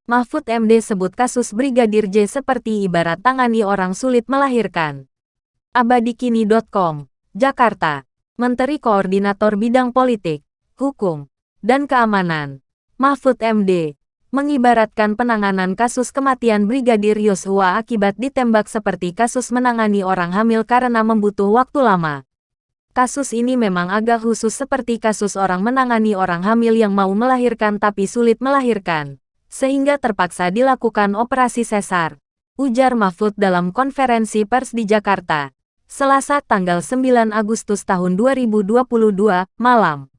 Mahfud MD sebut kasus Brigadir J seperti ibarat tangani orang sulit melahirkan. Abadikini.com, Jakarta. Menteri Koordinator Bidang Politik, Hukum, dan Keamanan, Mahfud MD, mengibaratkan penanganan kasus kematian Brigadir Yosua akibat ditembak seperti kasus menangani orang hamil karena membutuh waktu lama. Kasus ini memang agak khusus seperti kasus orang menangani orang hamil yang mau melahirkan tapi sulit melahirkan, sehingga terpaksa dilakukan operasi sesar, ujar Mahfud dalam konferensi pers di Jakarta, Selasa tanggal 9 Agustus tahun 2022, malam.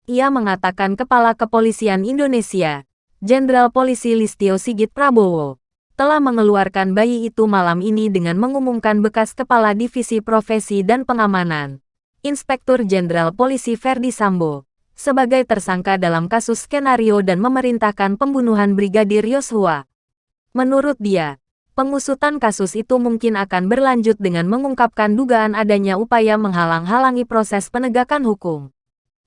Ia mengatakan Kepala Kepolisian Indonesia, Jenderal Polisi Listio Sigit Prabowo, telah mengeluarkan bayi itu malam ini dengan mengumumkan bekas Kepala Divisi Profesi dan Pengamanan, Inspektur Jenderal Polisi Ferdi Sambo, sebagai tersangka dalam kasus skenario dan memerintahkan pembunuhan Brigadir Yosua. Menurut dia, pengusutan kasus itu mungkin akan berlanjut dengan mengungkapkan dugaan adanya upaya menghalang-halangi proses penegakan hukum.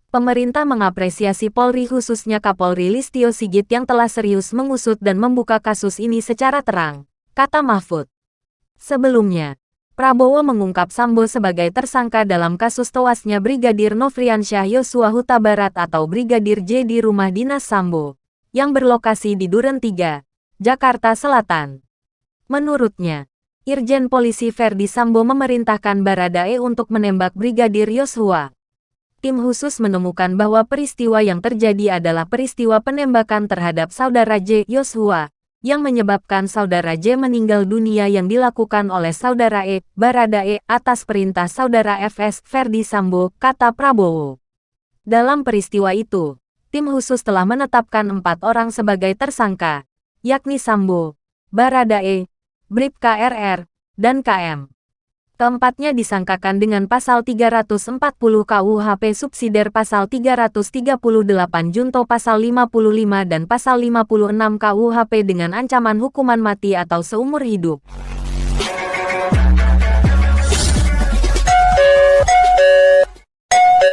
Pemerintah mengapresiasi Polri khususnya Kapolri Listio Sigit yang telah serius mengusut dan membuka kasus ini secara terang, kata Mahfud. Sebelumnya, Prabowo mengungkap Sambo sebagai tersangka dalam kasus tewasnya Brigadir Nofriansyah Yosua Huta Barat atau Brigadir J di rumah dinas Sambo, yang berlokasi di Duren 3, Jakarta Selatan. Menurutnya, Irjen Polisi Ferdi Sambo memerintahkan Baradae untuk menembak Brigadir Yosua. Tim khusus menemukan bahwa peristiwa yang terjadi adalah peristiwa penembakan terhadap saudara J. Yosua, yang menyebabkan saudara J meninggal dunia yang dilakukan oleh saudara E. Baradae atas perintah saudara FS Ferdi Sambo, kata Prabowo. Dalam peristiwa itu, tim khusus telah menetapkan 4 orang sebagai tersangka, yakni Sambo, Baradae, Bribka RR, dan KM. Keempatnya disangkakan dengan pasal 340 KUHP subsidiar pasal 338 junto pasal 55 dan pasal 56 KUHP dengan ancaman hukuman mati atau seumur hidup.